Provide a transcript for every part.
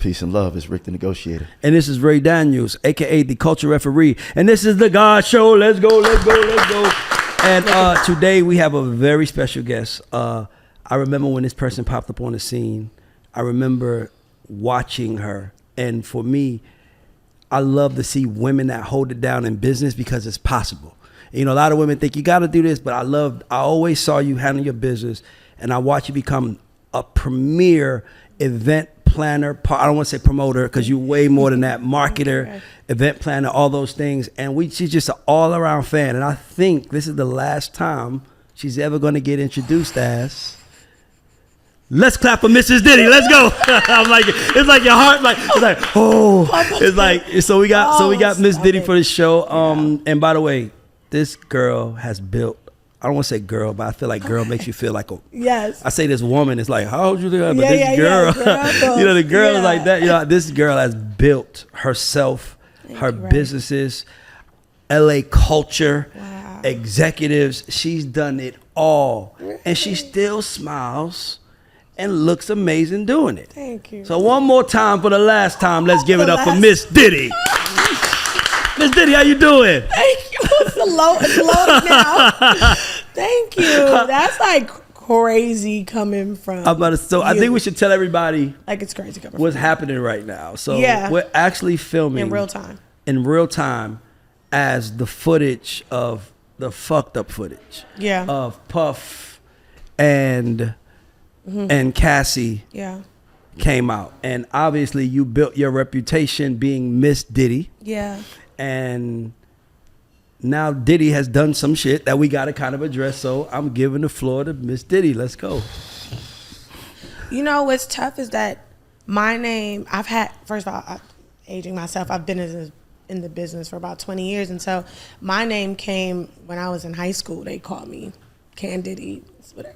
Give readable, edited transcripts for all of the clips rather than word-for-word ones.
Peace and love. It's Rick the Negotiator. And this is Ray Daniels, aka the Culture Referee. And this is the God Show. Let's go, let's go, let's go. And today we have a very special guest. I remember when this person popped up on the scene. I remember watching her. And for me, I love to see women that hold it down in business because it's possible. You know, a lot of women think you got to do this, but I always saw you handle your business, and I watch you become a premier event planner. I don't want to say promoter because you're way more than that. Marketer, event planner, all those things. And she's just an all-around fan. And I think this is the last time she's ever going to get introduced as. Let's clap for Mrs. Diddy. Let's go. I'm like, it's like your heart, it's like, so we got Miss Diddy for the show. And by the way, this girl has built. I don't want to say girl, but I feel like girl makes you feel like a. Yes. I say this woman is like, how old you think? But this girl, you know, the girl is like that. You know, this girl has built herself, her businesses, LA culture, executives. She's done it all, and she still smiles and looks amazing doing it. Thank you. So one more time for the last time, let's give it up for Miss Diddy. Miss Diddy, how you doing? Thank you. It's loaded now. Thank you. That's like crazy coming from I think we should tell everybody like it's crazy coming what's from happening right now. So we're actually filming in real time. In real time as the footage of the fucked up footage. Yeah. Of Puff and Cassie came out. And obviously you built your reputation being Miss Diddy. Yeah. And now Diddy has done some shit that we got to kind of address. So I'm giving the floor to Miss Diddy. Let's go. You know, what's tough is that my name, first of all, aging myself, I've been in the business for about 20 years. And so my name came when I was in high school. They called me Candis.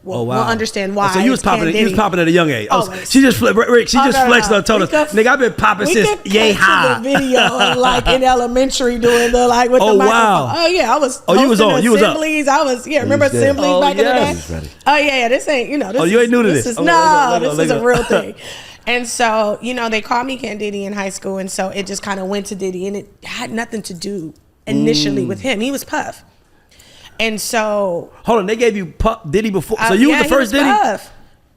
We'll understand why. So you was popping at a young age. Always. She just flexed on told us, nigga, I've been popping since yay high. The video like in elementary doing the like with the microphone. Wow. Oh yeah, I was. You was on. You was up. I was. Yeah, remember assemblies back in the day? Oh yeah, this ain't. You know. This you ain't new to this. This is a real thing. And so, you know, they called me Candidi in high school, and so it just kind of went to Diddy, and it had nothing to do initially with him. He was Puff. And so, hold on, they gave you Diddy before, so you was the first Diddy.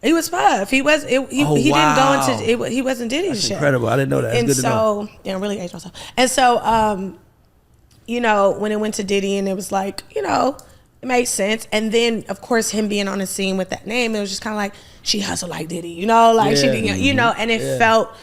He was Puff. He was. He didn't go into. He wasn't Diddy. That's incredible. I didn't know that. That's good to know. Yeah, I really aged myself. And so, you know, when it went to Diddy, and it was like, you know, it made sense. And then, of course, him being on the scene with that name, it was just kind of like she hustled like Diddy, you know, like she didn't, you know, and it felt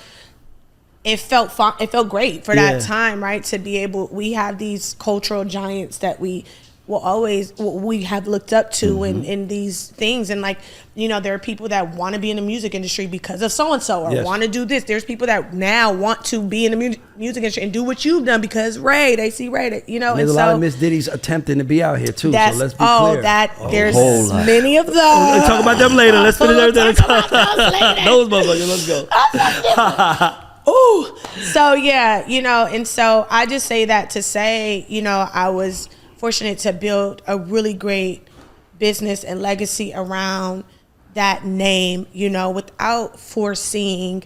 fun. It felt great for that time, right? To be able, we have these cultural giants that we have looked up to in these things. And like, you know, there are people that want to be in the music industry because of so-and-so or want to do this. There's people that now want to be in the music industry and do what you've done because they see Ray, you know. There's a lot of Miss Diddy's attempting to be out here too, so let's be clear. There's many of those. We'll talk about them later. Let's finish everything. Those motherfuckers, let's go. Ooh. So yeah, you know, and so I just say that to say, you know, I was fortunate to build a really great business and legacy around that name, you know, without foreseeing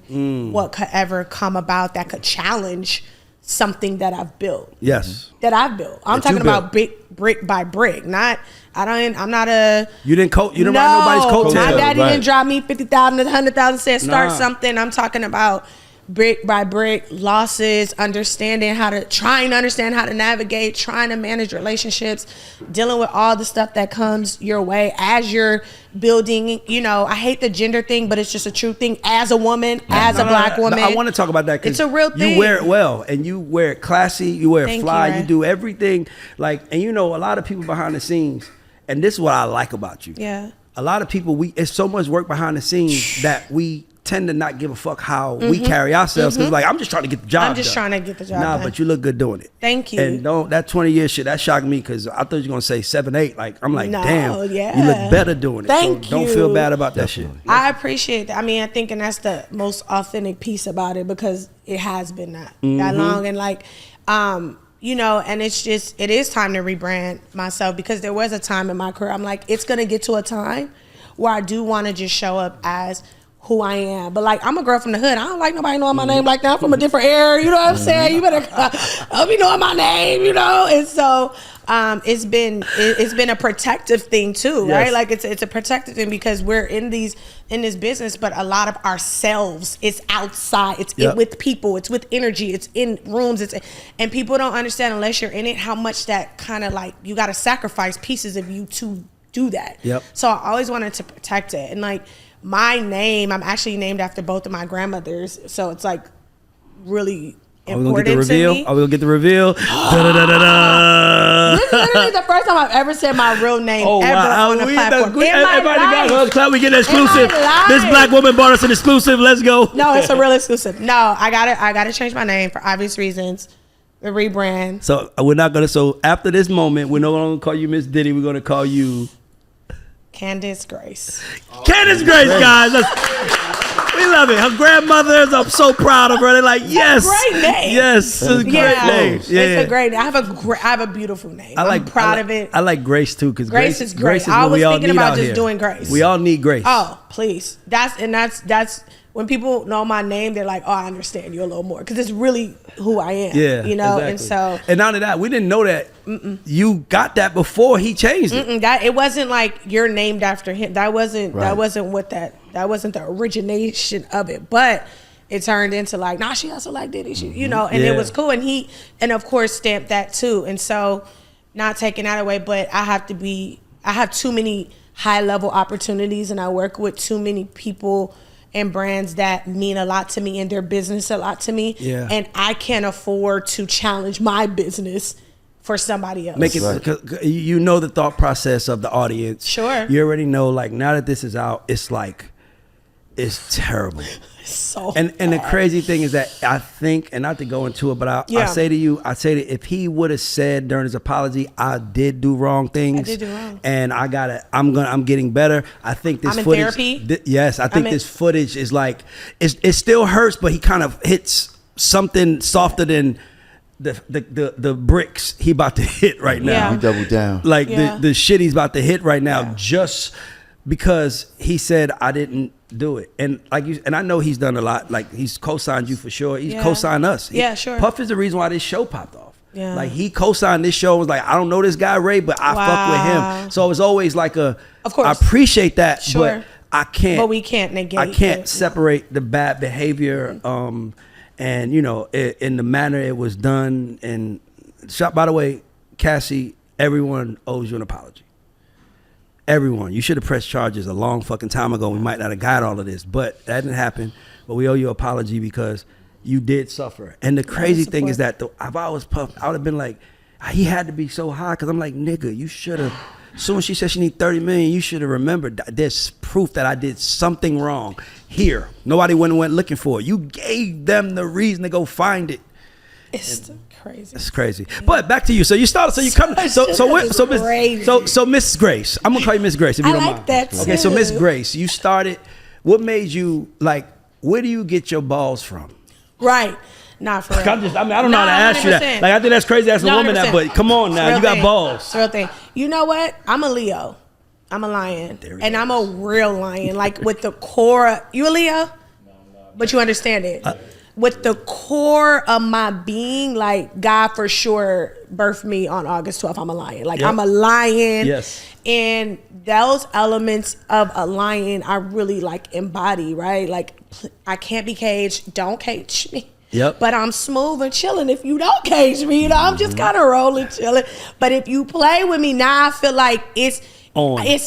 what could ever come about that could challenge something that I've built. Yes. That I've built. I'm talking about brick by brick. I'm not a. You didn't ride nobody's coattails. My daddy didn't drop me 50,000 to 100,000. Said start something. I'm talking about brick by brick, losses, trying to understand how to navigate, trying to manage relationships, dealing with all the stuff that comes your way as you're building. You know, I hate the gender thing, but it's just a true thing. As a woman, as a black woman, I want to talk about that because it's a real thing. You wear it well, and you wear it classy. You wear it fly. You do everything and you know, a lot of people behind the scenes, and this is what I like about you. Yeah, a lot of people, it's so much work behind the scenes that we tend to not give a fuck how we carry ourselves because like I'm just trying to get the job done. Trying to get the job done. But you look good doing it. Thank you. And that 20-year shit, that shocked me because I thought you were gonna say 7, 8. Like I'm like, damn, yeah. You look better doing it. Thank you. Don't feel bad about that shit. I appreciate that. I mean, I think, and that's the most authentic piece about it because it has been that long, and like, you know, and it is time to rebrand myself because there was a time in my career I'm like, it's gonna get to a time where I do want to just show up as who I am. But like, I'm a girl from the hood. I don't like nobody knowing my name like that. I'm from a different area. You know what I'm saying? You better be knowing my name, you know? And so it's been a protective thing too, Yes. right? Like it's a protective thing because we're in this business, but a lot of ourselves, it's outside, it's with people, it's with energy, it's in rooms, and people don't understand unless you're in it how much that kind of like you got to sacrifice pieces of you to do that. Yep. So I always wanted to protect it, and like my name, I'm actually named after both of my grandmothers, so it's like really important to me. Are we gonna get the reveal? This is literally the first time I've ever said my real name ever on the platform. We get an exclusive. This black woman bought us an exclusive. Let's go. No, it's a real exclusive. No, I gotta change my name for obvious reasons. The rebrand. So we're not gonna. So after this moment, we're no longer gonna call you Miss Diddy. We're gonna call you Candis Grace. Candis Grace, guys. We love it. Her grandmothers, I'm so proud of her. They're like, yes. Great name. Yes. It's a great name. It's a great name. I have a beautiful name. I'm proud of it. I like Grace too, because Grace is great. I was thinking about just doing Grace. We all need Grace. Oh, please. That's when people know my name, they're like, oh, I understand you a little more. Because it's really who I am. Yeah. You know, exactly. And so. And not only that, we didn't know that you got that before he changed it. It wasn't like you're named after him. That wasn't that wasn't the origination of it. But it turned into like, nah, she also like Diddy. You know, and it was cool. And he, of course, stamped that too. And so, not taking that away, but I have too many high level opportunities, and I work with too many people and brands that mean a lot to me and their business a lot to me. Yeah. And I can't afford to challenge my business for somebody else. Make it, you know, the thought process of the audience. Sure. You already know, like, now that this is out, it's like, it's terrible. So and the crazy thing is that I think, and not to go into it, but I say to you, that if he would have said during his apology, I did do wrong things. I did do wrong. And I'm getting better. I think this footage. Therapy. Yes, I think this footage is like, it still hurts, but he kind of hits something softer than the bricks he about to hit right now. Yeah. He doubled down. Like the shit he's about to hit right now, just because he said I didn't do it. And like you, and I know he's done a lot. Like, he's co-signed you for sure. He's co-signed us. Sure. Puff is the reason why this show popped off. Yeah. Like, he co-signed this show, was like, I don't know this guy Ray, but I fuck with him. So it was always like of course, I appreciate that, but I can't. But we can't negate. I can't separate the bad behavior, and you know, in the manner it was done. And by the way, Cassie, everyone owes you an apology. Everyone, you should have pressed charges a long fucking time ago. We might not have got all of this, but that didn't happen. But we owe you an apology because you did suffer. And the crazy thing is that if I was Puff, I would have been like, he had to be so high, because I'm like, nigga, you should have. As soon as she said she need 30 million, you should have remembered that there's proof that I did something wrong here. Nobody went looking for it. You gave them the reason to go find it. It's crazy. It's crazy. But back to you. So you started. So you come. So Miss Grace. I'm gonna call you Miss Grace if you don't mind. That too. Okay. So Miss Grace, you started. What made you like? Where do you get your balls from? Right. Not for real. I don't know how to ask you that. Like, I think that's crazy asking a woman that, but come on now, you got balls. It's a real thing. You know what? I'm a Leo. I'm a lion, and I'm a real lion. Like, with the core. You a Leo? No. But you understand it. With the core of my being, like, God for sure birthed me on August 12th. I'm a lion. Like, I'm a lion. Yes. And those elements of a lion I really like embody, right? Like, I can't be caged. Don't cage me. Yep. But I'm smooth and chilling if you don't cage me. You know, I'm just kind of rolling, chilling. But if you play with me, now I feel like it's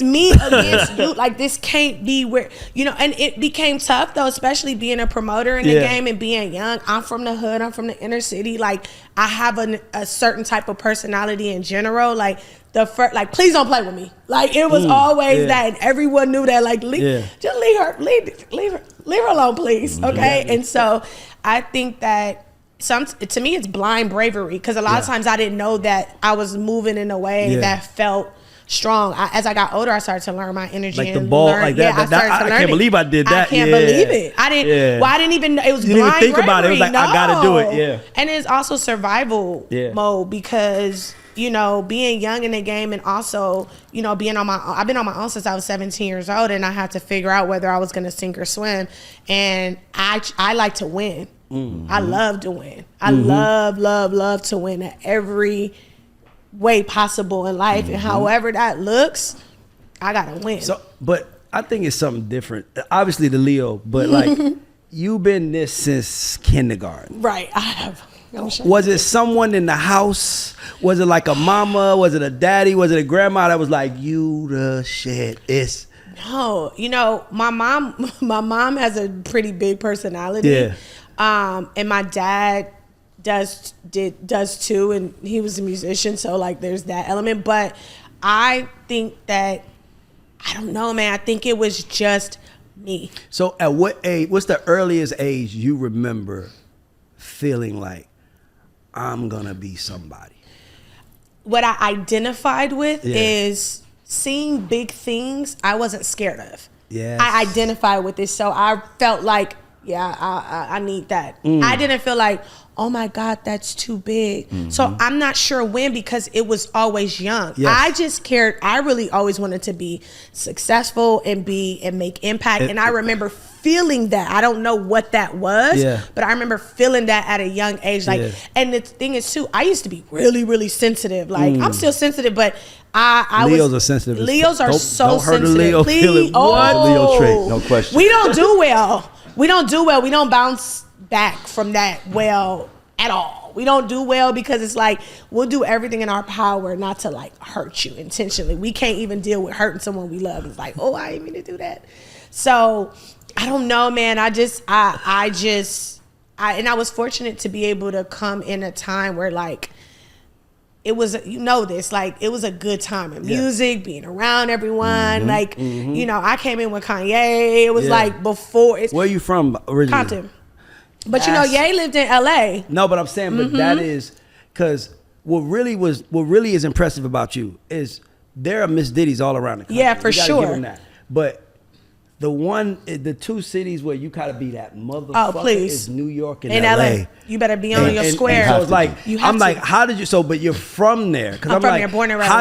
me against you. Like, this can't be where, you know, and it became tough though, especially being a promoter in the game and being young. I'm from the hood. I'm from the inner city. Like, I have a certain type of personality in general. Like, please don't play with me. Like, it was always that, and everyone knew that. Like, just leave her alone, please. Okay. And so I think that to me it's blind bravery, because a lot of times I didn't know that I was moving in a way that felt strong. As I got older, I started to learn my energy. Like the ball, like that. I can't believe I did that. I can't believe it. I didn't. Yeah. Well, I didn't even know. It was blind bravery. You didn't even think about it. It was like, I gotta do it. Yeah. And it's also survival mode, because you know, being young in the game and also, you know, I've been on my own since I was 17 years old, and I had to figure out whether I was going to sink or swim. And I like to win. I love to win. I love to win at every way possible in life. And however that looks, I got to win. So, but I think it's something different. Obviously the Leo, but like you've been this since kindergarten. Right, I have. Was it someone in the house? Was it like a mama? Was it a daddy? Was it a grandma that was like, you the shit? No, you know, my mom has a pretty big personality. Yeah. And my dad does too, and he was a musician, so like there's that element. But I think that, I don't know, man, I think it was just me. So at what age, what's the earliest age you remember feeling like, I'm gonna be somebody? What I identified with is seeing big things I wasn't scared of. Yes. I identified with it, so I felt like, I need that. I didn't feel like, oh my God, that's too big. So I'm not sure when, because it was always young. Yes. I just cared. I really always wanted to be successful and make impact. And I remember feeling that. I don't know what that was, but I remember feeling that at a young age. Like, and the thing is too, I used to be really, really sensitive. Like I'm still sensitive, but Leos are sensitive. Leos are so sensitive. Leo Please, Leo trait, no question. We don't do well. We don't bounce back from that well at all. We don't do well because it's like we'll do everything in our power not to like hurt you intentionally. We can't even deal with hurting someone we love. It's like, oh, I didn't mean to do that. So I don't know, man. I was fortunate to be able to come in a time where like it was, you know, this, like it was a good time in music, being around everyone. Like, you know, I came in with Kanye. It was like before. Where are you from originally? Compton. But you know, Ye lived in LA. No, but I'm saying, but that is because what really is impressive about you is there are Miss Diddy's all around the country. Yeah, for sure. Give them that. But the two cities where you gotta be that motherfucker is New York and LA. You better be on your square. So it's like, I'm like, how did you? So, but you're from there, because I'm from like, there, born and raised.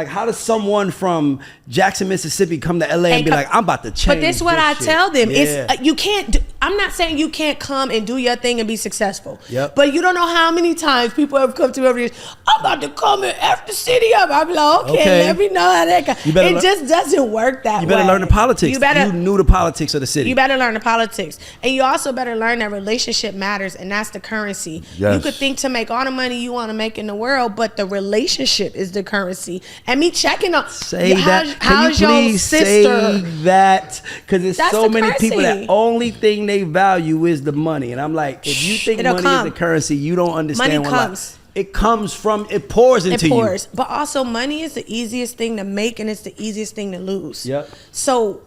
How does someone from Jackson, Mississippi, come to LA and be like, I'm about to change? But this is what I tell them: Yeah. it's you can't. I'm not saying you can't come and do your thing and be successful. Yep. But you don't know how many times people have come to me over the years. I'm about to come and F the city up. I'm like, okay, let me know how that goes. It just doesn't work that way. You better learn the politics. You knew the politics of the city. You better learn the politics. And you also better learn that relationship matters, and that's the currency. Yes. You could think to make all the money you want to make in the world, but the relationship is the currency. And me checking on how's your sister? Say that, because there's That's so the many currency. people that only thing they value is the money. And I'm like, if you think money is the currency, you don't understand money comes. It comes from, it pours into you. But also money is the easiest thing to make, and it's the easiest thing to lose. Yep. So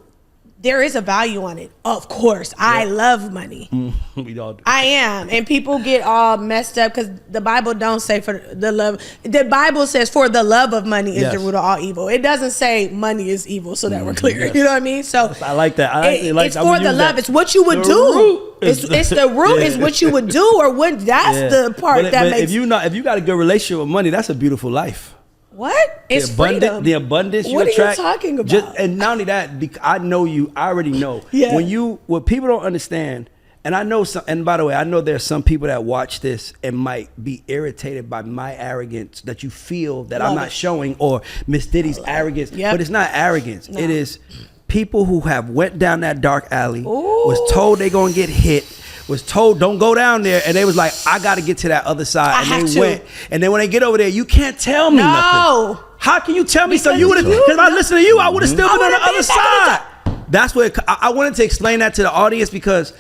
there is a value on it. Of course. I love money. We all do. I am. And people get all messed up because the Bible don't say for the love. The Bible says for the love of money is the root of all evil. It doesn't say money is evil, so that we're clear. You know what I mean? So I like that. It's for the love. It's what you would do. It's the root is what you would do, or what. That's the part that makes. If you got a good relationship with money, that's a beautiful life. What? It's freedom. The abundance you what attract. What are you talking about? And not only that, I know you. I already know. Yeah. What people don't understand, and I know some. And by the way, I know there's some people that watch this and might be irritated by my arrogance that you feel that I'm not showing, or Miss Diddy's arrogance. Yep. But it's not arrogance. No. It is people who have went down that dark alley, was told they gonna get hit. Was told don't go down there, and they was like, I got to get to that other side, and they went. And then when they get over there, you can't tell me nothing. How can you tell me? So you would have, because if I listened to you, I would have still been on the other side. That's what I wanted to explain that to the audience, because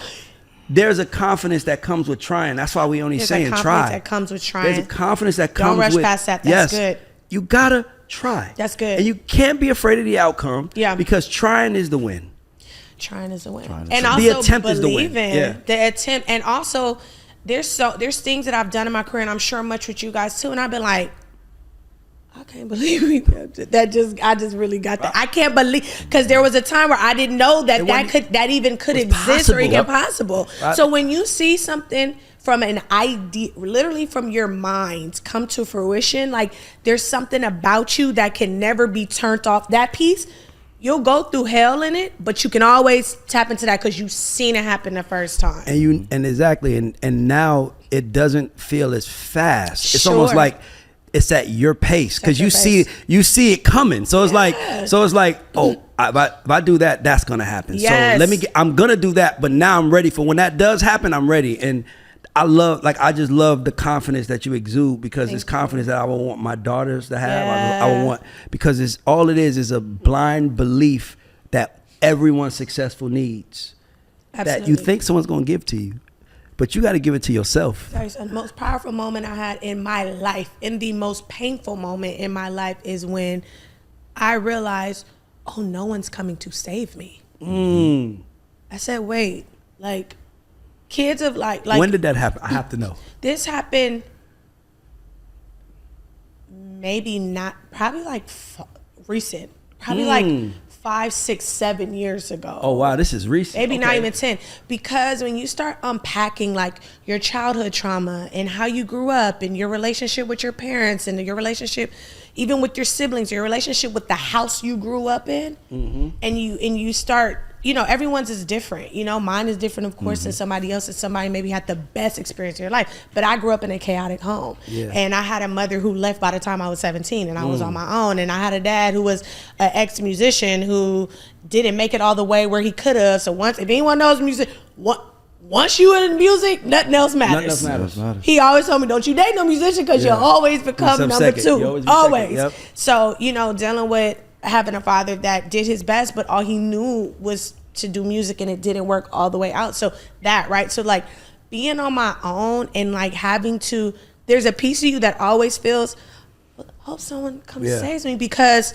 there's a confidence that comes with trying. That's why we only saying try. That comes with trying. There's a confidence that comes with. Don't rush past that. That's good. You gotta try. That's good. And you can't be afraid of the outcome. Yeah. Because trying is the win. Trying is a win. And also the attempt is the win. The attempt. And also there's things that I've done in my career, and I'm sure much with you guys too, and I've been like, I can't believe I just really got that. I can't believe, because there was a time where I didn't know that even could exist or even possible. Right. So when you see something from an idea, literally from your mind, come to fruition, like there's something about you that can never be turned off. That piece, you'll go through hell in it, but you can always tap into that because you've seen it happen the first time. And exactly, and now it doesn't feel as fast. It's Sure. almost like it's at your pace because you see it coming. So it's like oh, if I do that, that's gonna happen. Yes. So I'm gonna do that, but now I'm ready for when that does happen. I'm ready, and I just love the confidence that you exude, because it's confidence that I would want my daughters to have. Yeah. I would want, because it's all it is a blind belief that everyone successful needs. Absolutely. That you think someone's gonna give to you, but you got to give it to yourself. Sorry, so the most powerful moment I had in my life, and the most painful moment in my life, is when I realized, oh, no one's coming to save me. I said, wait, like, kids of like. When did that happen? I have to know. This happened probably like recent, probably like 5, 6, 7 years ago. Oh wow, this is recent. Maybe not even 10. Because when you start unpacking like your childhood trauma and how you grew up and your relationship with your parents and your relationship even with your siblings, your relationship with the house you grew up in, and you start, you know, everyone's is different. You know, mine is different, of course, than somebody else's. Somebody maybe had the best experience of your life. But I grew up in a chaotic home. Yeah. And I had a mother who left by the time I was 17 and I was on my own. And I had a dad who was an ex-musician who didn't make it all the way where he could have. So if anyone knows music, once you in music, nothing else matters. Nothing else matters. He always told me, don't you date no musician because you'll always become number two. Always. Yep. So, you know, dealing with having a father that did his best, but all he knew was to do music and it didn't work all the way out. So that, right? So like being on my own and like having to, there's a piece of you that always feels, hope someone comes and saves me, because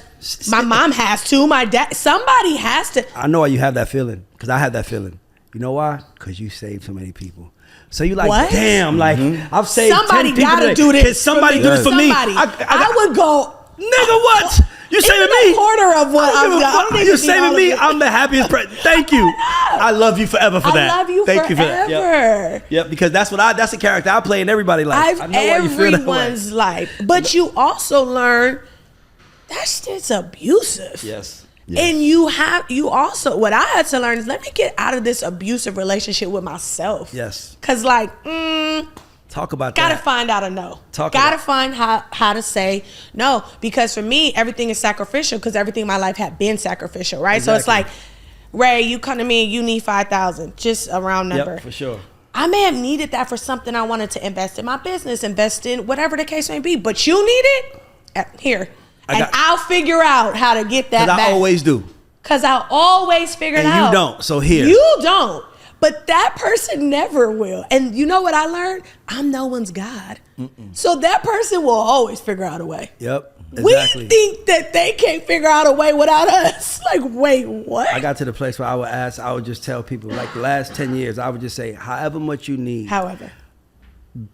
my mom has to, my dad, somebody has to. I know why you have that feeling, because I had that feeling. You know why? Because you saved so many people. So you like, what? Damn, like I've saved somebody 10 people. Gotta do this. Can somebody do this for me? I would go, nigga, what? You saving me? A quarter of what I'm doing. You saving me? I'm the happiest person. Thank you. I love you forever for that. I love you Thank forever. You for that. Yep, because that's the character I play in everybody's life. I know everyone's life. But you also learn that shit's abusive. Yes. And you also, what I had to learn is, let me get out of this abusive relationship with myself. Yes. Cause like, talk about gotta that. Find out a no. Gotta find how to say no. Because for me, everything is sacrificial, because everything in my life had been sacrificial, right? Exactly. So it's like, Ray, you come to me and you need 5,000, just a round number. Yep, for sure. I may have needed that for something I wanted to invest in my business, invest in whatever the case may be, but you need it here. I'll figure out how to get that back. I always do. Because I'll always figure it out. And you don't, so here. You don't. But that person never will. And you know what I learned? I'm no one's God. So that person will always figure out a way. Yep, exactly. We think that they can't figure out a way without us. Like, wait, what? I got to the place where I would just tell people, like the last 10 years, I would just say, however much you need. However.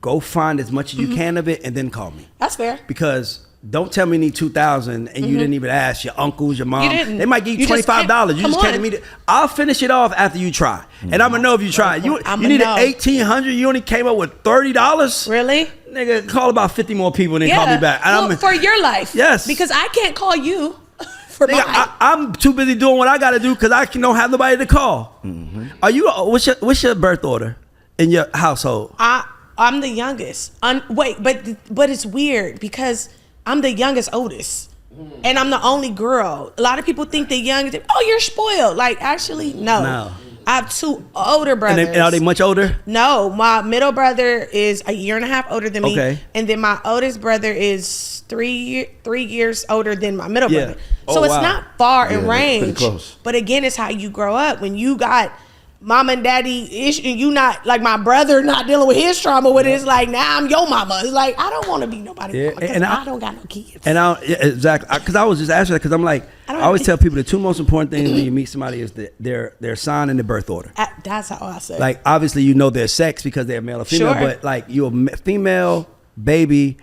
Go find as much as you can of it and then call me. That's fair. Because don't tell me you need 2,000 and you didn't even ask your uncles, your mom. They might give you $25. You just came to me. I'll finish it off after you try. And I'm going to know if you try. You needed $1,800. You only came up with $30. Really? Nigga, call about 50 more people and then call me back. Well, for your life. Yes. Because I can't call you for mine. I'm too busy doing what I got to do because I don't have nobody to call. Are you? What's your birth order in your household? I'm the youngest. But it's weird because I'm the youngest oldest. And I'm the only girl. A lot of people think the youngest, oh, you're spoiled. Like, actually, no. I have two older brothers. And are they much older? No, my middle brother is a year and a half older than me. Okay. And then my oldest brother is 3 years older than my middle brother. So it's not far in range. Pretty close. But again, it's how you grow up. When you got mom and daddy issue, you not like my brother not dealing with his trauma with it. It's like, now I'm your mama. It's like, I don't want to be nobody's mama because I don't got no kids. And exactly, because I was just asking that because I'm like, I always tell people the two most important things when you meet somebody is their sign and their birth order. That's how I say. Like, obviously you know their sex because they're male or female, but like you're a female, baby,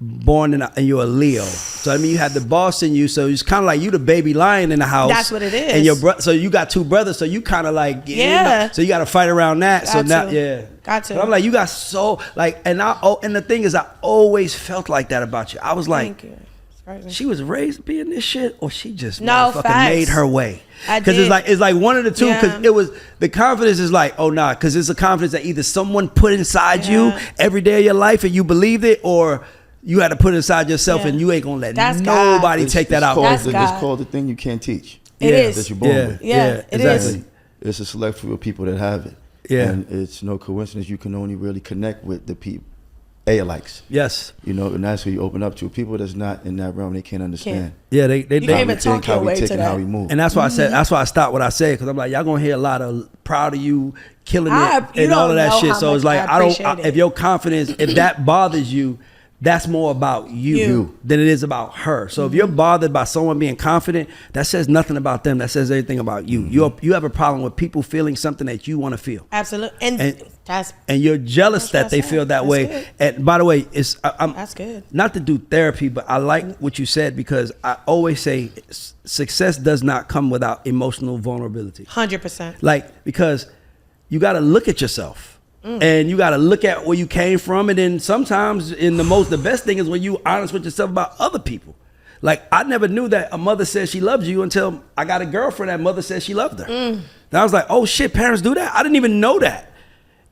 born and you're a Leo. So I mean, you had the boss in you. So it's kind of like you the baby lion in the house. That's what it is. And so you got two brothers. So you kind of like so you got to fight around that. Got to. Got to. But I'm like, you got so like, and the thing is, I always felt like that about you. I was like, thank you. It's she was raised to be in this shit, or she just facts. made her way. Because it's like one of the two. Because it was the confidence is like, oh nah, because it's a confidence that either someone put inside you every day of your life and you believed it, or you had to put it inside yourself and you ain't gonna let nobody take that out. It's called the thing you can't teach. It is that you're born with. Yeah, it is. It's a select few of people that have it. Yeah, and it's no coincidence. You can only really connect with the people. Likes. Yes. You know, and that's who you open up to. People that's not in that realm, they can't understand. Yeah, they can't even talk how your we way think to and that. how we move. And that's why I said, that's why I stopped what I said, because I'm like, y'all gonna hear a lot of proud of you, killing it, and all of that shit. So it's like, if your confidence, if that bothers you, that's more about you than it is about her. So if you're bothered by someone being confident, that says nothing about them. That says everything about you. You have a problem with people feeling something that you want to feel. Absolutely. And you're jealous that they feel that way. Good. And by the way, that's good. Not to do therapy, but I like what you said, because I always say success does not come without emotional vulnerability. 100%. Like, because you got to look at yourself. And you got to look at where you came from, and then sometimes the best thing is when you honest with yourself about other people. Like, I never knew that a mother said she loved you until I got a girlfriend that mother said she loved her. And I was like, oh shit, parents do that? I didn't even know that.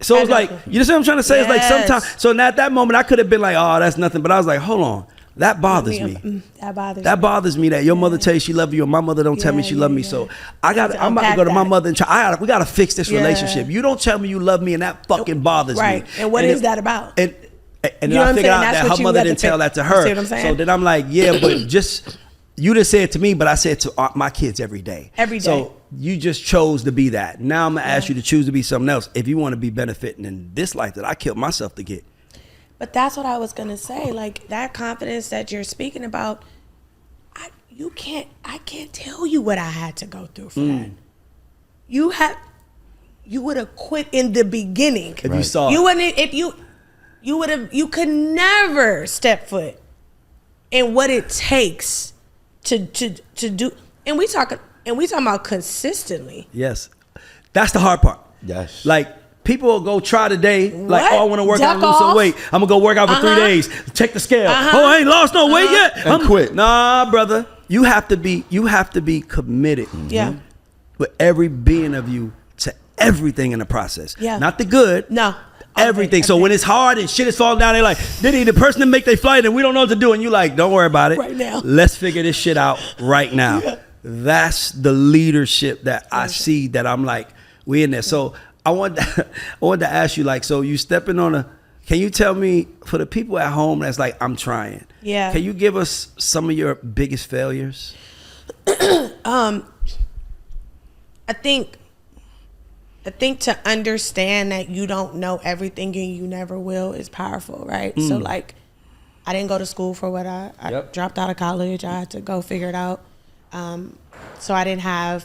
So it's like, you know what I'm trying to say? It's like sometimes, so at that moment I could have been like, oh, that's nothing. But I was like, hold on. That bothers me. That bothers me that your mother tells you she love you, or my mother don't tell me she love me. So I'm about to go to my mother and we got to fix this relationship. You don't tell me you love me, and that fucking bothers me. Right. And what is that about? And then I figured out that her mother didn't tell that to her. So then I'm like, yeah, but just, you just said it to me, but I said it to my kids every day. Every day. So you just chose to be that. Now I'm going to ask you to choose to be something else if you want to be benefiting in this life that I killed myself to get. But that's what I was gonna say. Like, that confidence that you're speaking about, I can't tell you what I had to go through for that. You would have quit in the beginning if you saw you wouldn't. If you could never step foot in what it takes to do. And we talking about consistently. Yes, that's the hard part. Yes, like. People will go try today, like, oh, I want to work out and lose some weight. I'm gonna go work out for 3 days. Check the scale. Oh, I ain't lost no weight yet. I'm quit. Nah, brother. You have to be committed. Yeah. With every being of you to everything in the process. Yeah. Not the good. No. Everything. So when it's hard and shit is falling down, they're like, Diddy, the person that make their flight and we don't know what to do. And you like, don't worry about it. Right now. Let's figure this shit out right now. Yeah. That's the leadership that I see, that I'm like, we in there. So I wanted to ask you, like, so you stepping on can you tell me, for the people at home that's like, I'm trying. Yeah. Can you give us some of your biggest failures? I think to understand that you don't know everything and you never will is powerful, right? So like, I didn't go to school for what I dropped out of college. I had to go figure it out. So I didn't have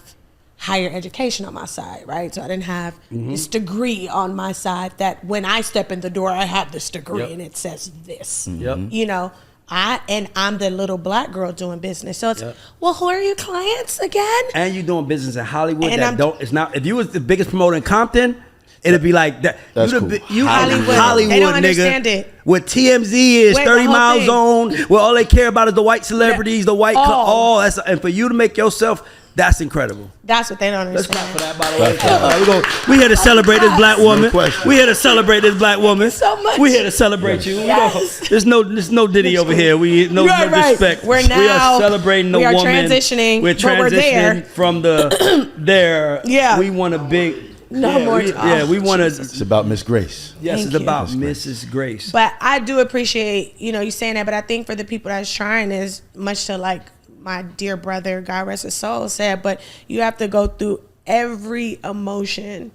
higher education on my side, right? So I didn't have this degree on my side that when I step in the door, I have this degree and it says this. You know, I'm the little black girl doing business. So it's, well, who are your clients again? And you're doing business in Hollywood. And it's not, if you was the biggest promoter in Compton, it'd be like that. That's cool. Hollywood, they don't nigga. Understand it. What TMZ is, 30 Mile Zone, where all they care about is the white celebrities, the white, and for you to make yourself, that's incredible. That's what they don't understand. Let's clap for that, by the way. We here to celebrate this black woman. We here to celebrate this black woman. So much. We here to celebrate you. Yes. There's no Diddy over here. We no disrespect. We are celebrating the woman. We are transitioning. We're transitioning from the there. Yeah. We want a big. We want to. It's about Miss Grace. Yes, Thank it's you. about Mrs. Grace. But I do appreciate, you saying that. But I think for the people that's trying, is much to like my dear brother, God rest his soul, said. But you have to go through every emotion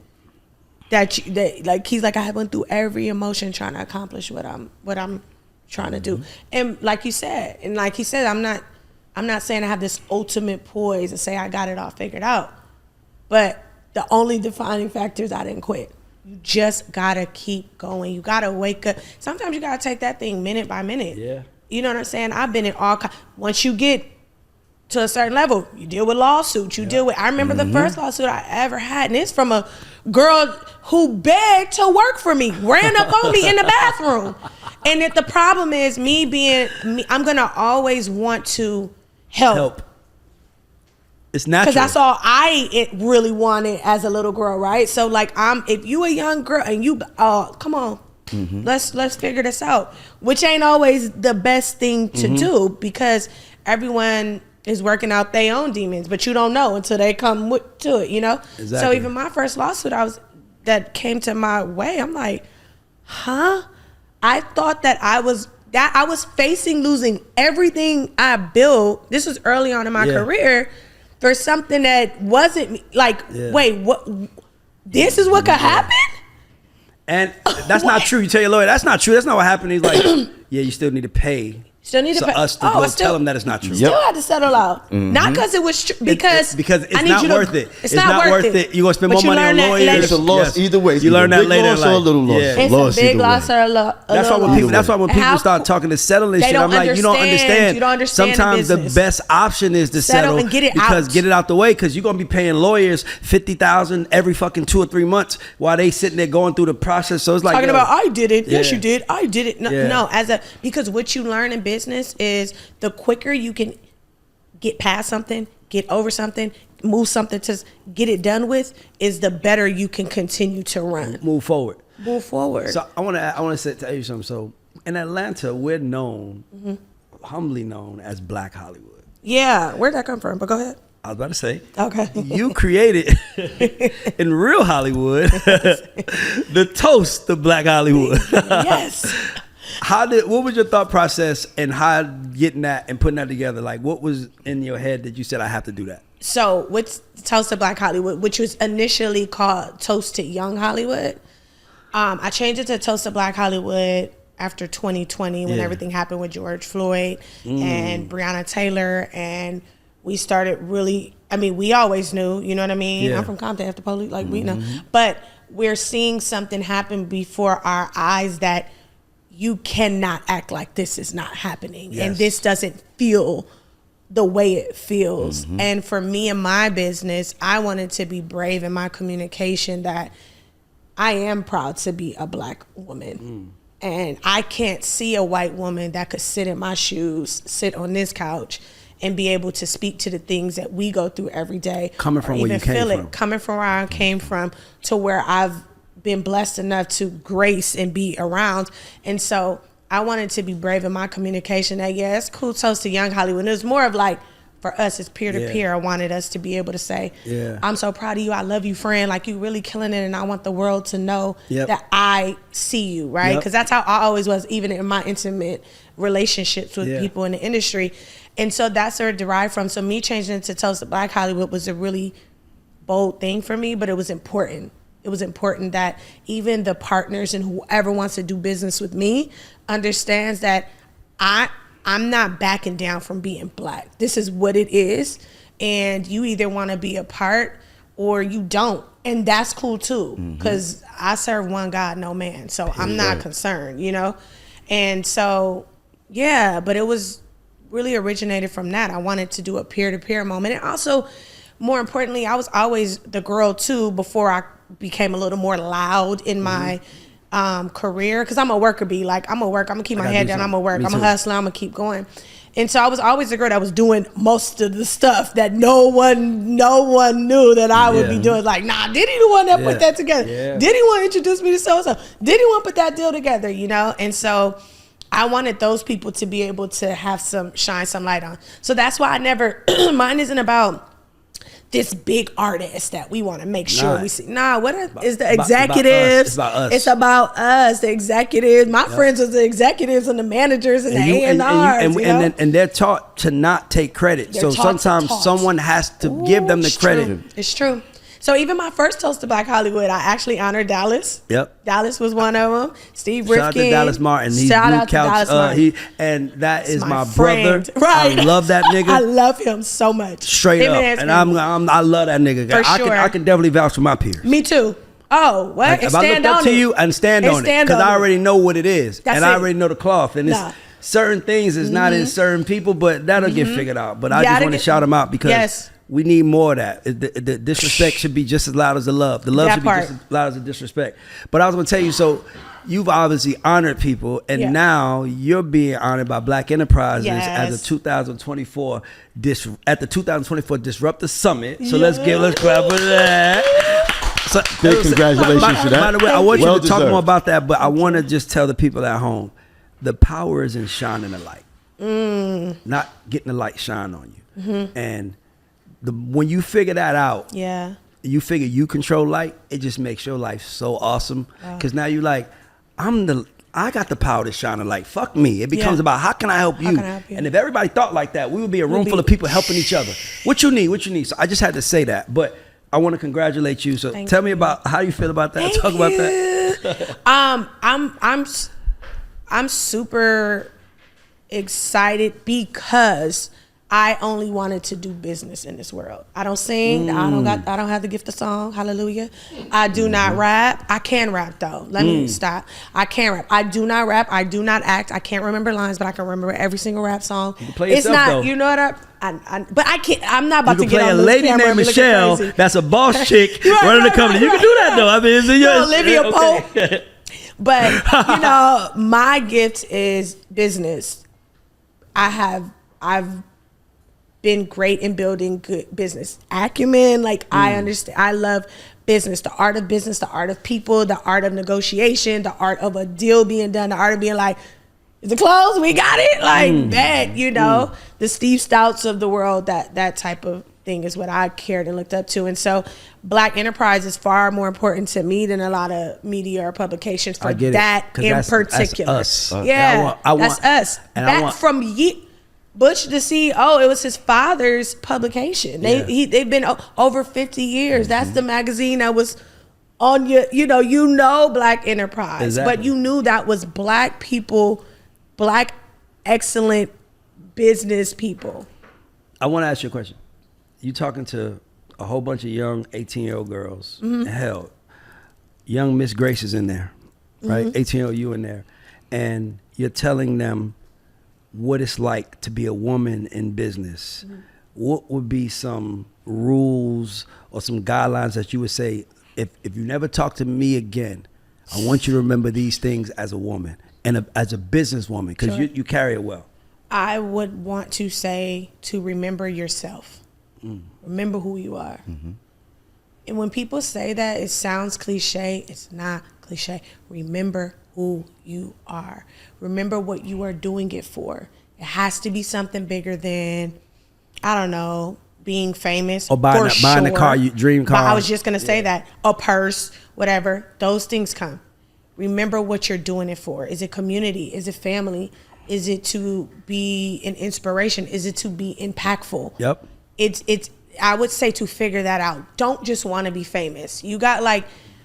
that like he's like, I went through every emotion trying to accomplish what I'm trying to do. And like you said, I'm not saying I have this ultimate poise and say I got it all figured out. But the only defining factor is I didn't quit. You just gotta keep going. You gotta wake up. Sometimes you gotta take that thing minute by minute. Yeah. You know what I'm saying? I've been in all once you get to a certain level, you deal with lawsuits. You deal with. I remember the first lawsuit I ever had, and it's from a girl who begged to work for me, ran up on me in the bathroom. And the problem is me being me. I'm gonna always want to help. It's natural. Because that's all I really wanted as a little girl, right? So like, if you a young girl and you, come on, let's figure this out. Which ain't always the best thing to do because everyone is working out their own demons, but you don't know until they come to it, you know? Exactly. So even my first lawsuit that came to my way, I'm like, huh? I thought that I was facing losing everything I built. This was early on in my career for something that wasn't me. Like, wait, what? This is what could happen? And that's not true. You tell your lawyer, that's not true. That's not what happened. He's like, yeah, you still need to pay. Still need to pay. Us to go tell them that it's not true. Still had to settle out. Not because it was true. Because it's not worth it. It's not worth it. You're going to spend more money on lawyers. It's a loss either way. You learn that later in life. Or a little loss. Yeah. It's a big loss or a loss. That's why when people start talking to settling shit, I'm like, you don't understand. You don't understand. Sometimes the best option is to settle and get it because out. get it out the way because you're going to be paying lawyers $50,000 every fucking 2 or 3 months while they sitting there going through the process. So it's like talking about I did it. Yes, Yeah. you did. I did it. No, because what you learn in business is the quicker you can get past something, get over something, move something to get it done with, is the better you can continue to run. move forward. So I want to tell you something. So in Atlanta, we're known, humbly known as Black Hollywood. yeah, where'd that come from? But go ahead. I was about to say, Okay. you created in real Hollywood the toast of Black Hollywood. Yes. What was your thought process and how getting that and putting that together? Like, what was in your head that you said, I have to do that? So with Toast to Black Hollywood, which was initially called Toast to Young Hollywood, I changed it to Toast to Black Hollywood after 2020 when everything happened with George Floyd and Breonna Taylor, and we started really, I mean, we always knew, you know what I mean? Yeah. I'm from Compton, after police, like we know. But we're seeing something happen before our eyes that you cannot act like this is not happening. Yes. And this doesn't feel the way it feels. And for me and my business, I wanted to be brave in my communication that I am proud to be a Black woman. And I can't see a white woman that could sit in my shoes, sit on this couch, and be able to speak to the things that we go through every day. Coming from where you came from. Coming from where I came from to where I've been blessed enough to grace and be around. And so I wanted to be brave in my communication that, yeah, it's cool Toast to Young Hollywood. And it was more of like, for us, it's peer-to-peer. I wanted us to be able to say, I'm so proud of you. I love you, friend. Like, you really killing it. And I want the world to know that I see you, right? Because that's how I always was, even in my intimate relationships with people in the industry. And so that's where it derived from. So me changing it to Toast to Black Hollywood was a really bold thing for me, but it was important. It was important that even the partners and whoever wants to do business with me understands that I'm not backing down from being Black. This is what it is. And you either want to be a part or you don't. And that's cool too. Because I serve one God, no man. So I'm not concerned, you know? And so, yeah, but it was really originated from that. I wanted to do a peer-to-peer moment. And also, more importantly, I was always the girl too before I became a little more loud in my career, because I'm a worker bee. Like, I'm gonna keep my head down, I'm gonna work, I'm a hustler, I'm gonna keep going. And so I was always the girl that was doing most of the stuff that no one knew that I would be doing. Like, nah, Diddy the one that put that together. Diddy want to introduce me to so-and-so. Diddy want to put that deal together, you know? And so I wanted those people to be able to have shine some light on. So that's why mine isn't about this big artist that we want to make sure we see. Is the executives. It's about us. It's about us, the executives. My friends are the executives and the managers and the A&Rs. And they're taught to not take credit. So sometimes someone has to give them the credit. It's true. So even my first Toast to Black Hollywood, I actually honored Dallas. Yep. Dallas was one of them. Steve Rifkin. Shout out to Dallas Martin. Shout out to Dallas Martin. And that is my friend. brother. Right. I love that nigga. I love him so much. Straight up. And I love that nigga. For sure. I can definitely vouch for my peers. Me too. Oh, what? Like, if I look up to you and stand on it, because I already know what it is, and I already know the cloth, and certain things is not in certain people, but that'll get figured out. But I just want to shout them out because we need more of that. The disrespect should be just as loud as the love. The love should be just as loud as the disrespect. But I was going to tell you, so you've obviously honored people, and now you're being honored by Black Enterprises as a 2024 at the 2024 Disruptor Summit. So let's clap for that. So, big congratulations to that. By the way, I want you to talk more about that, but I want to just tell the people at home, the power is in shining the light, not getting the light shine on you. And when you figure that out, you figure you control light, it just makes your life so awesome. Because now you're like, I got the power to shine a light. Fuck me. It becomes about how can I help you? And if everybody thought like that, we would be a room full of people helping each other. What you need. So I just had to say that. But I want to congratulate you. So tell me about how you feel about that. Talk about that. I'm super excited because I only wanted to do business in this world. I don't sing. I don't have the gift of song. Hallelujah. I do not rap. I can rap though. Let me stop. I can rap. I do not rap. I do not act. I can't remember lines, but I can remember every single rap song. You can play yourself, though. You know what? But I can't. I'm not about to get on this lady named Michelle. That's a boss chick running the company. You can do that though. I mean, it's in your Olivia Pope. But my gift is business. I've been great in building good business acumen. I understand. I love business, the art of business, the art of people, the art of negotiation, the art of a deal being done, the art of being like, is it closed? We got it. That, the Steve Stouts of the world, that type of thing is what I cared and looked up to. And so Black Enterprise is far more important to me than a lot of media or publications for that in particular. That's us. Yeah, that's us. And from Bush, the CEO, it was his father's publication. They've been over 50 years. That's the magazine that was on your, Black Enterprise. But you knew that was Black people, Black excellent business people. I want to ask you a question. You talking to a whole bunch of young 18-year-old girls. Hell, young Miss Grace is in there, right? 18-year-old you in there. And you're telling them what it's like to be a woman in business. What would be some rules or some guidelines that you would say, if you never talk to me again, I want you to remember these things as a woman and as a businesswoman, because you carry it well. I would want to say to remember yourself. Remember who you are. And when people say that, it sounds cliche. It's not cliche. Remember who you are. Remember what you are doing it for. It has to be something bigger than, I don't know, being famous. Or buying a car, dream car. But I was just going to say that. A purse, whatever. Those things come. Remember what you're doing it for. Is it community? Is it family? Is it to be an inspiration? Is it to be impactful? Yep. It's I would say to figure that out. Don't just want to be famous. You got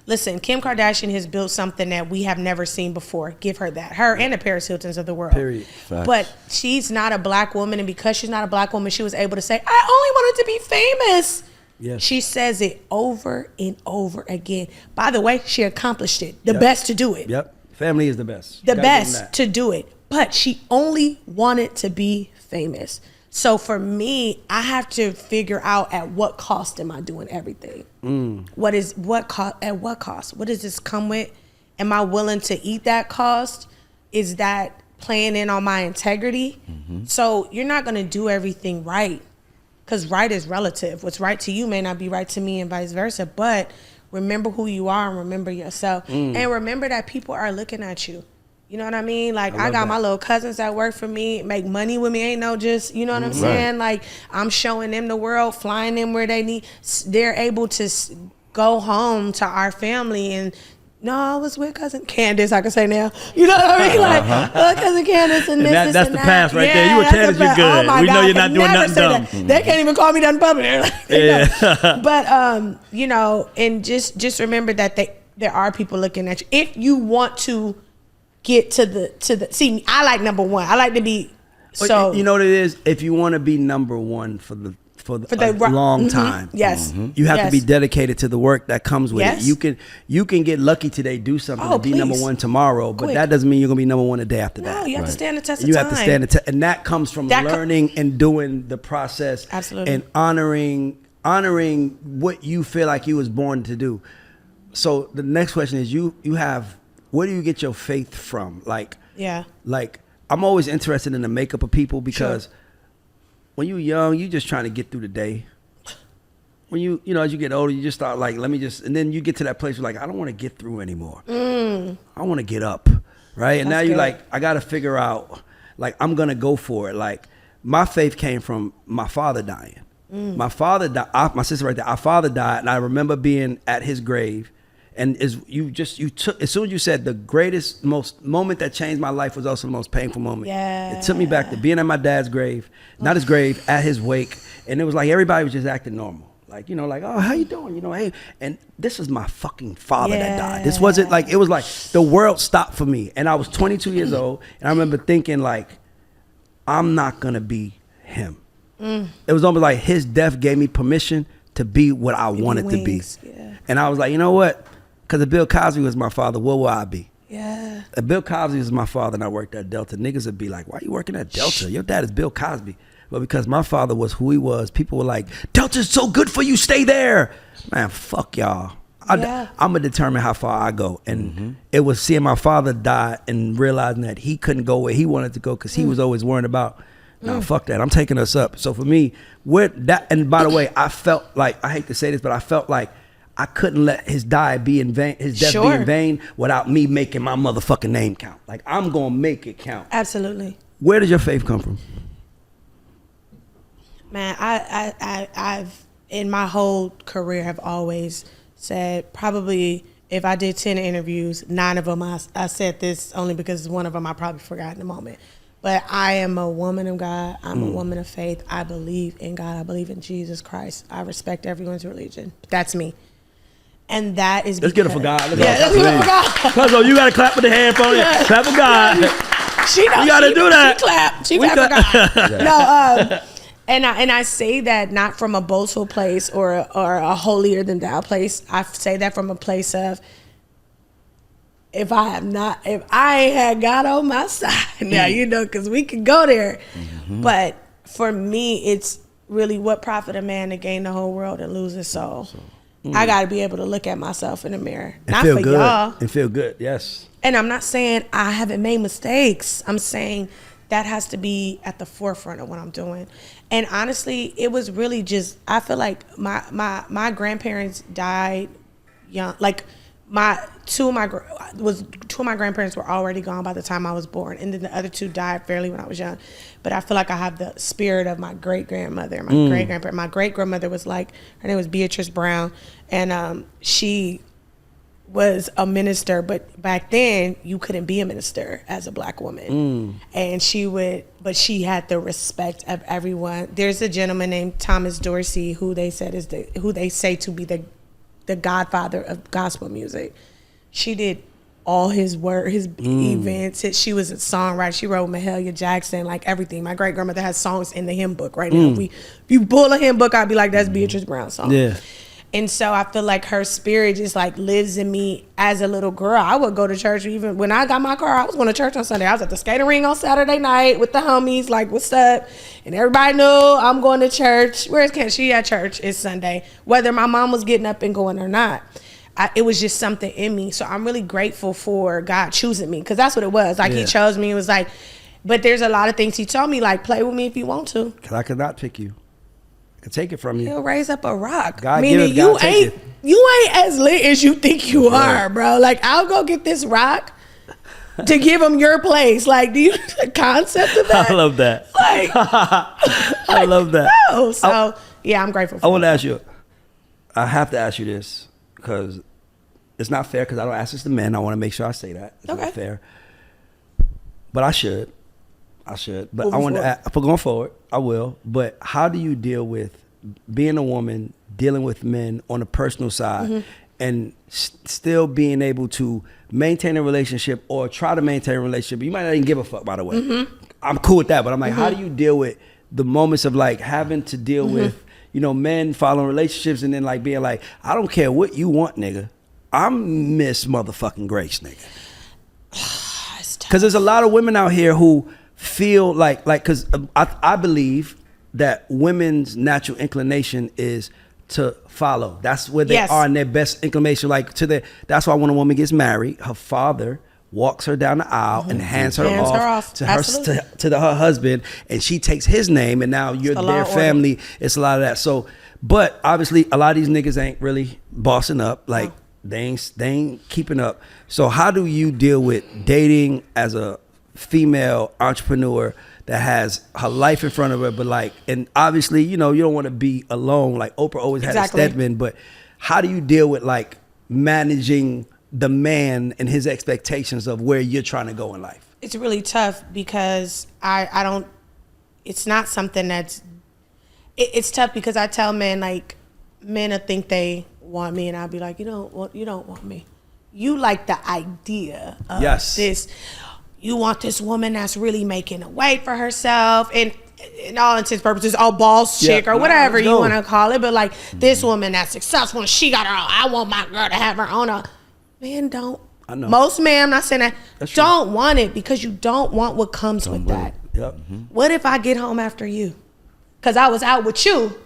listen, Kim Kardashian has built something that we have never seen before. Give her that. Her and the Paris Hiltons of the world. Period. Facts. But she's not a Black woman, and because she's not a Black woman, she was able to say, I only wanted to be famous. Yes. She says it over and over again. By the way, she accomplished it. The best to do it. Yep. Family is the best. The best to do it. But she only wanted to be famous. So for me, I have to figure out at what cost am I doing everything? At what cost? What does this come with? Am I willing to eat that cost? Is that playing in on my integrity? So you're not going to do everything right, because right is relative. What's right to you may not be right to me, and vice versa. But remember who you are and remember yourself. And remember that people are looking at you. You know what I mean? I got my little cousins that work for me, make money with me. Ain't no just, you know what I'm saying? I'm showing them the world, flying them where they need. They're able to go home to our family and, no, I was with cousin Candis, I can say now. You know what I mean? Cousin Candis and this, that's and the that. past right there. You with Candis, you're good. Oh we know God, you're not doing nothing dumb. They can't even call me nothing public. But, and just remember that there are people looking at you. If you want to get to the see, I like number one. I like to be you know what it is? If you want to be number one for for a long time. Yes. You have to be dedicated to the work that comes with Yes. it. You can get lucky today, do something, and be number one tomorrow, but that doesn't mean you're gonna be number one the day after that. No, you have to stand the test of you time. have to stand the test, and that comes from learning and doing the process. Absolutely. And honoring what you feel like you was born to do. So the next question is, you have, where do you get your faith from? Like I'm always interested in the makeup of people, because when you're young, you just trying to get through the day. When you as you get older, you just start like, and then you get to that place where like, I don't want to get through anymore. I want to get up, right? And now you're like, I got to figure out, like, I'm going to go for it. Like, my faith came from my father dying. My father died, my sister right there, our father died, and I remember being at his grave. And as soon as you said the greatest, most moment that changed my life was also the most painful moment. Yeah. It took me back to being at my dad's grave, not his grave, at his wake. And it was like everybody was just acting normal. Like, like, oh, how you doing? Hey. And this was my fucking father that died. This wasn't like, it was like the world stopped for me. And I was 22 years old. And I remember thinking like, I'm not going to be him. It was almost like his death gave me permission to be what I wanted to be. Yeah. And I was like, you know what? Because if Bill Cosby was my father, what would I be? Yeah. If Bill Cosby was my father and I worked at Delta, niggas would be like, why are you working at Delta? Your dad is Bill Cosby. But because my father was who he was, people were like, Delta's so good for you, stay there. Man, fuck y'all. I'm going to determine how far I go. And it was seeing my father die and realizing that he couldn't go where he wanted to go because he was always worrying about, no, fuck that. I'm taking us up. So for me, and by the way, I felt like, I hate to say this, but I felt like I couldn't let his death be in vain without me making my motherfucking name count. Like, I'm going to make it count. Absolutely. Where does your faith come from? Man, I've in my whole career have always said, probably if I did 10 interviews, 9 of them I said this only because one of them I probably forgot in the moment. But I am a woman of God. I'm a woman of faith. I believe in God. I believe in Jesus Christ. I respect everyone's religion. That's me. And that is let's get it for God. Let's get it for God. Cuzzo, you got to clap with the hand for it. Clap for God. You got to do that. She clap for God. No, and I say that not from a boastful place or a holier than thou place. I say that from a place of, if I ain't had God on my side now, because we can go there. But for me, it's really, what profit a man to gain the whole world and lose his soul. I got to be able to look at myself in the mirror. And not feel for good. y'all. And feel good, yes. And I'm not saying I haven't made mistakes. I'm saying that has to be at the forefront of what I'm doing. And honestly, it was really just, I feel like my grandparents died young. Like, two of my grandparents were already gone by the time I was born, and then the other 2 died fairly when I was young. But I feel like I have the spirit of my great grandmother, my great grandparent. My great grandmother was like, her name was Beatrice Brown, and she was a minister, but back then you couldn't be a minister as a black woman. And she had the respect of everyone. There's a gentleman named Thomas Dorsey who they say to be the godfather of gospel music. She did all his work, his events. She was a songwriter. She wrote Mahalia Jackson, like everything. My great grandmother has songs in the hymn book right now. If you pull a hymn book, I'd be like, that's Beatrice Brown's song. Yeah. And so I feel like her spirit just like lives in me as a little girl. I would go to church. Even when I got my car, I was going to church on Sunday. I was at the skating ring on Saturday night with the homies, like, what's up? And everybody knew I'm going to church. Where's Ken? She at church. It's Sunday. Whether my mom was getting up and going or not. It was just something in me. So I'm really grateful for God choosing me, because that's what it was. Like, he chose me. It was like, but there's a lot of things he told me, like, play with me if you want to. Because I could not pick you. I could take it from you. He'll raise up a rock. God, meaning you ain't as lit as you think you are, bro. Like, I'll go get this rock to give him your place. Like, do you the concept of that? I love that. Like, I love that. No. So yeah, I'm grateful for I want to ask you, I have to ask you this, because it's not fair, because I don't ask this to men. I want to make sure I say that. It's not fair. But I should. But I want to ask, for going forward, I will. But how do you deal with being a woman, dealing with men on a personal side, and still being able to maintain a relationship or try to maintain a relationship? You might not even give a fuck, by the way. I'm cool with that. But I'm like, how do you deal with the moments of like having to deal with you know, men following relationships and then like being like, I don't care what you want, nigga. I'm Miss Motherfucking Grace, nigga. Because there's a lot of women out here who feel like because I believe that women's natural inclination is to follow. That's where they are in their best inclination. Like that's why when a woman gets married, her father walks her down the aisle and hands her off to her husband, and she takes his name, and now you're their family. It's a lot of that. So, but obviously, a lot of these niggas ain't really bossing up. Like they ain't keeping up. So, how do you deal with dating as a female entrepreneur that has her life in front of her, but like, and obviously, you know, you don't want to be alone. Like Oprah always had a Stedman, but how do you deal with like managing the man and his expectations of where you're trying to go in life? It's really tough because I don't, it's not something that's, it's tough because I tell men, like, men will think they want me and I'll be like, you don't want me. You like the idea of this. You want this woman that's really making a way for herself and in all intents and purposes, boss chick or whatever you want to call it. But like this woman that's successful and she got her own. I want my girl to have her own. Men don't. I know. Most men, I'm not saying that, don't want it because you don't want what comes with that. Yep. What if I get home after you? Because I was out with you.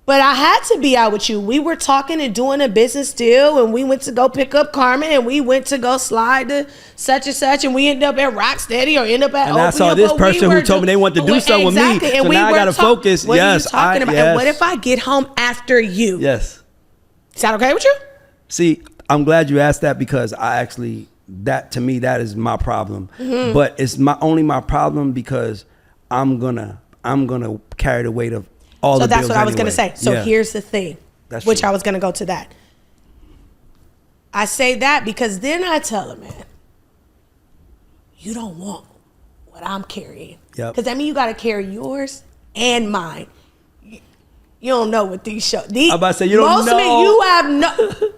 But I had to be out with you. We were talking and doing a business deal, and we went to go pick up Carmen, and we went to go slide to such and such, and we ended up at Rocksteady or end up at. And I saw this person who told me they wanted to do something with me, so now I got to focus. What are you talking about? And what if I get home after you? Yes. Is that okay with you? See, I'm glad you asked that because I actually, that to me, that is my problem. But it's only my problem because I'm gonna carry the weight of. So that's what I was going to say. So here's the thing, which I was going to go to that. I say that because then I tell a man, you don't want what I'm carrying. Because that means you got to carry yours and mine. You don't know what these show. I'm about to say, you don't know. Most men, you have no.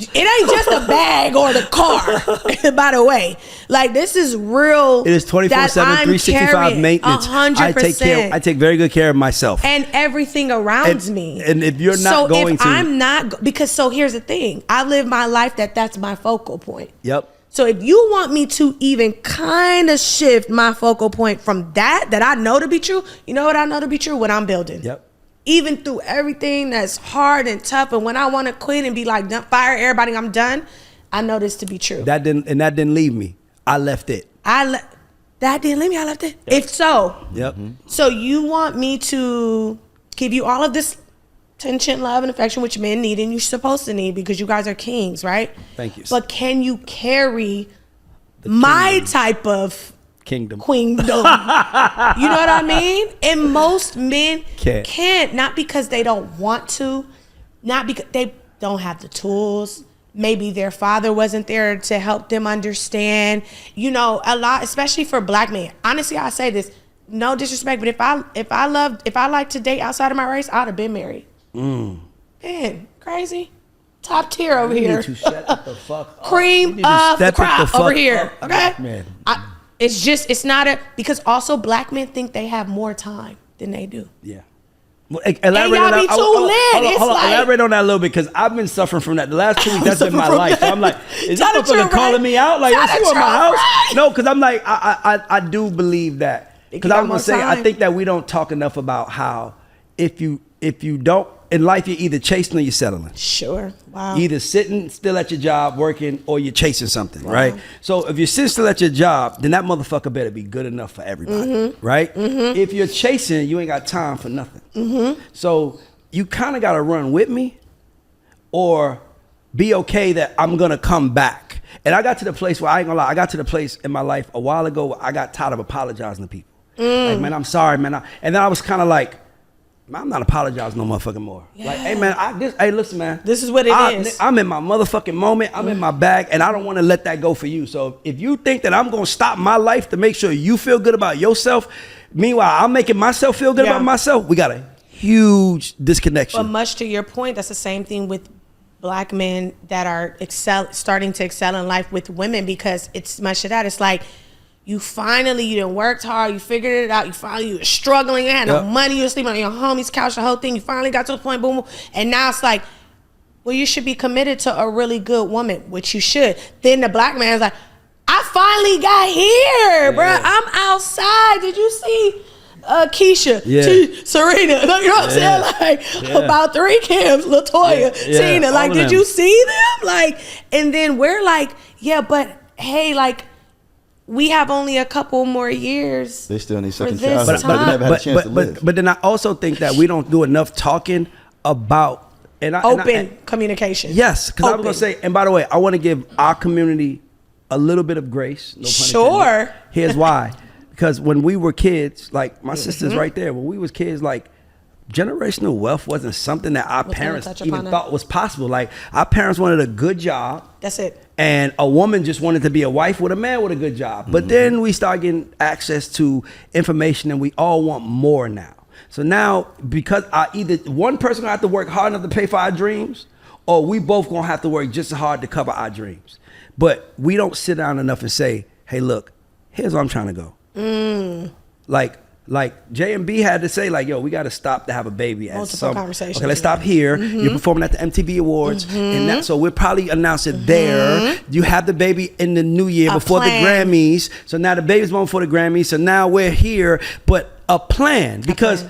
It ain't just a bag or the car, by the way. Like, this is real. It is 24/7, 365 maintenance. 100%. I take very good care of myself. And everything around me. And if you're not going to. I'm not, because so here's the thing. I live my life that's my focal point. Yep. So if you want me to even kind of shift my focal point from that I know to be true, you know what I know to be true? What I'm building. Yep. Even through everything that's hard and tough, and when I want to quit and be like, fire everybody, I'm done, I know this to be true. That didn't leave me. I left it. That didn't leave me. I left it. Yep. If so, so you want me to give you all of this attention, love, and affection, which men need, and you're supposed to need because you guys are kings, right? Thank you. But can you carry my type of queendom. You know what I mean? And most men can't, not because they don't want to, not because they don't have the tools. Maybe their father wasn't there to help them understand. You know, a lot, especially for black men. Honestly, I say this, no disrespect, but if I like to date outside of my race, I'd have been married. Man, crazy. Top tier over here. Need to shut the fuck up. Cream of the crop over here. Okay? Man. It's not because also black men think they have more time than they do. Yeah. Well, elaborate on that. Elaborate on that a little bit because I've been suffering from that. The last 2 weeks, that's been my life. So I'm like, is this motherfucker calling me out? Like, is she at my house? Right? No, because I'm like, I do believe that. Because I was going to say, I think that we don't talk enough about how if you don't, in life, you're either chasing or you're settling. Sure. Wow. You're either sitting still at your job working or you're chasing something, right? So if you're sitting still at your job, then that motherfucker better be good enough for everybody, right? If you're chasing, you ain't got time for nothing. So you kind of got to run with me or be okay that I'm going to come back. And I got to the place where I ain't going to lie. I got to the place in my life a while ago where I got tired of apologizing to people. Like, man, I'm sorry, man. And then I was kind of like, I'm not apologizing no motherfucking more. Like, hey man, hey listen man. This is what it is. I'm in my motherfucking moment. I'm in my bag and I don't want to let that go for you. So if you think that I'm going to stop my life to make sure you feel good about yourself, meanwhile, I'm making myself feel good about myself, we got a huge disconnection. But much to your point, that's the same thing with black men that are starting to excel in life with women because it's much of that. It's like, you done worked hard, you figured it out, you were struggling, you had no money, you were sleeping on your homie's couch, the whole thing, you finally got to a point, boom, boom, and now it's like, well, you should be committed to a really good woman, which you should. Then the black man's like, I finally got here, bruh. I'm outside. Did you see Keisha, Serena? You know what I'm saying? Like, about 3 Kims, LaToya, Tina. Like, did you see them? Like, and then we're like, yeah, but hey, like, we have only a couple more years. They still need second this chance. But never had a chance to live. But then I also think that we don't do enough talking about open communication. Yes, because I was gonna say, and by the way, I want to give our community a little bit of grace. No pun intended. Here's why. Because when we were kids, like my sister's right there, when we was kids, like generational wealth wasn't something that our parents even thought was possible. Like our parents wanted a good job. That's it. And a woman just wanted to be a wife with a man with a good job. But then we start getting access to information and we all want more now. So now, because either one person gonna have to work hard enough to pay for our dreams, or we both gonna have to work just as hard to cover our dreams. But we don't sit down enough and say, hey, look, here's where I'm trying to go. Like J and B had to say, like, yo, we got to stop to have a baby. Multiple conversations. Okay, let's stop here. You're performing at the MTV Awards, and so we'll probably announce it there. You have the baby in the new year before the Grammys. So now the baby's born before the Grammys. So now we're here, but a plan, because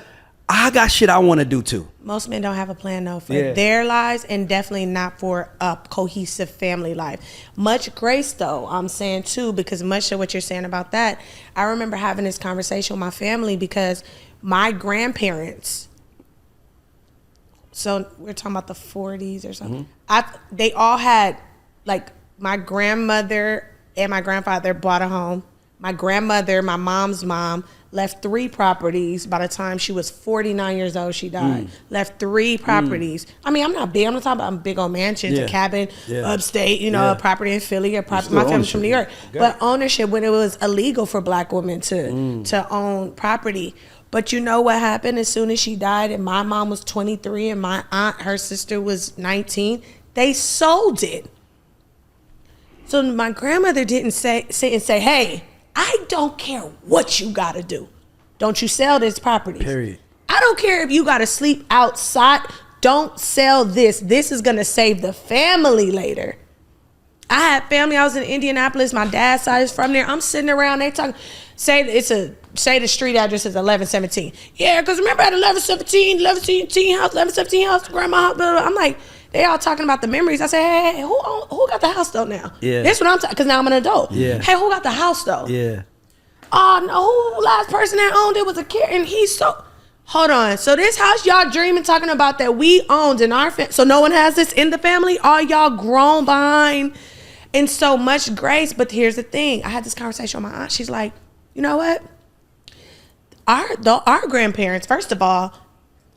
I got shit I want to do too. Most men don't have a plan though for their lives, and definitely not for a cohesive family life. Much grace though, I'm saying too, because much of what you're saying about that, I remember having this conversation with my family because my grandparents, so we're talking about the 40s or something, they all had, like, my grandmother and my grandfather bought a home. My grandmother, my mom's mom, left 3 properties. By the time she was 49 years old, she died. Left 3 properties. I mean, I'm not big. I'm not talking about big old mansions, a cabin, upstate, you know, a property in Philly, a property. My family's from New York. But ownership, when it was illegal for black women to own property. But you know what happened as soon as she died, and my mom was 23 and my aunt, her sister, was 19, they sold it. So my grandmother didn't sit and say, hey, I don't care what you gotta do. Don't you sell this property. Period. I don't care if you gotta sleep outside. Don't sell this. This is gonna save the family later. I had family. I was in Indianapolis. My dad's side is from there. I'm sitting around. They talking. Say the street address is 1117. Yeah, because remember at 1117 house, grandma house. Blah, blah. I'm like, they all talking about the memories. I say, hey, who got the house though now? Yeah. That's what I'm talking, because now I'm an adult. Yeah. Hey, who got the house though? Yeah. Oh, no, who last person that owned it was a kid, and he's so... Hold on. So this house y'all dreaming, talking about that we owned in our family. So no one has this in the family? All y'all grown behind in so much grace. But here's the thing. I had this conversation with my aunt. She's like, you know what? Our grandparents, first of all,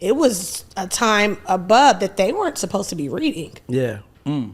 it was a time above that they weren't supposed to be reading. Yeah. So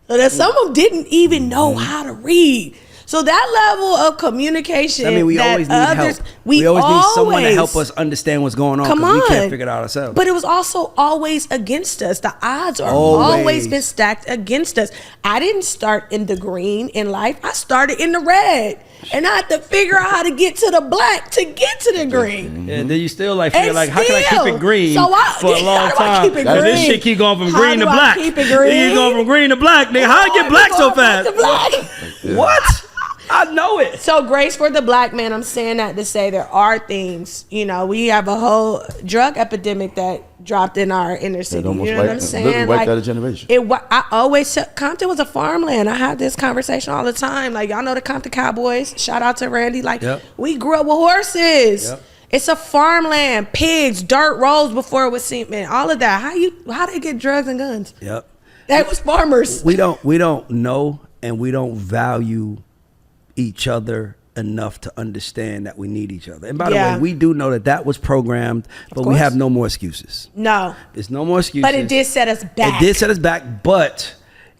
that some of them didn't even know how to read. So that level of communication. I mean, we always need help. We always need someone to help us understand what's going on, because we can't figure it out ourselves. But it was also always against us. The odds are always been stacked against us. I didn't start in the green in life. I started in the red. And I had to figure out how to get to the black to get to the green. Yeah, then you still like figure like, how can I keep it green for a long time? Because this shit keep going from green to black. Keep it green? You going from green to black, nigga. How I get black so fast? What? I know it. So grace for the black man. I'm saying that to say there are things, you know, we have a whole drug epidemic that dropped in our inner city. You know what I'm saying? Wiped out a generation. I always said Compton was a farmland. I have this conversation all the time. Like, y'all know the Compton Cowboys. Shout out to Randy. Like, we grew up with horses. It's a farmland, pigs, dirt roads before it was cement, all of that. How they get drugs and guns? That was farmers. We don't know, and we don't value each other enough to understand that we need each other. And by the way, we do know that was programmed, but we have no more excuses. No. There's no more excuses. But it did set us back. It did set us back, but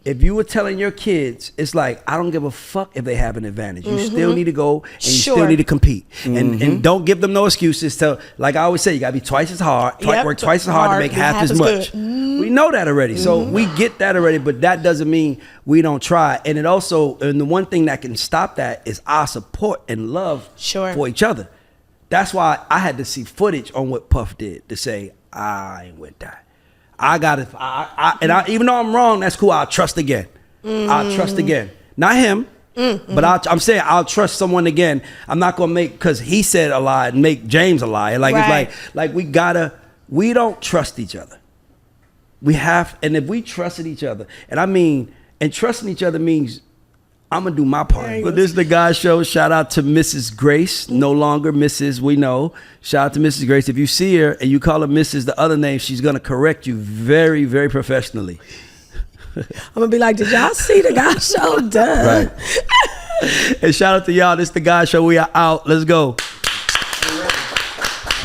if you were telling your kids, it's like, I don't give a fuck if they have an advantage. You still need to go and you still need to compete. And don't give them no excuses to, like I always say, you gotta be twice as hard, work twice as hard to make half as much. We know that already. So we get that already, but that doesn't mean we don't try. And it also, and the one thing that can stop that is our support and love for each other. That's why I had to see footage on what Puff did to say, I ain't with that. I gotta, even though I'm wrong, that's cool. I'll trust again. I'll trust again. Not him, but I'm saying I'll trust someone again. I'm not gonna make, because he said a lie, and make James a liar. Like, it's like we don't trust each other. We have, and if we trusted each other, and trusting each other means I'm gonna do my part. But this is the God Show. Shout out to Mrs. Grace, no longer Mrs. We know. Shout out to Mrs. Grace. If you see her and you call her Mrs. the other name, she's gonna correct you very, very professionally. I'm gonna be like, did y'all see the God Show? Done. Right. And shout out to y'all. This is the God Show. We are out. Let's go.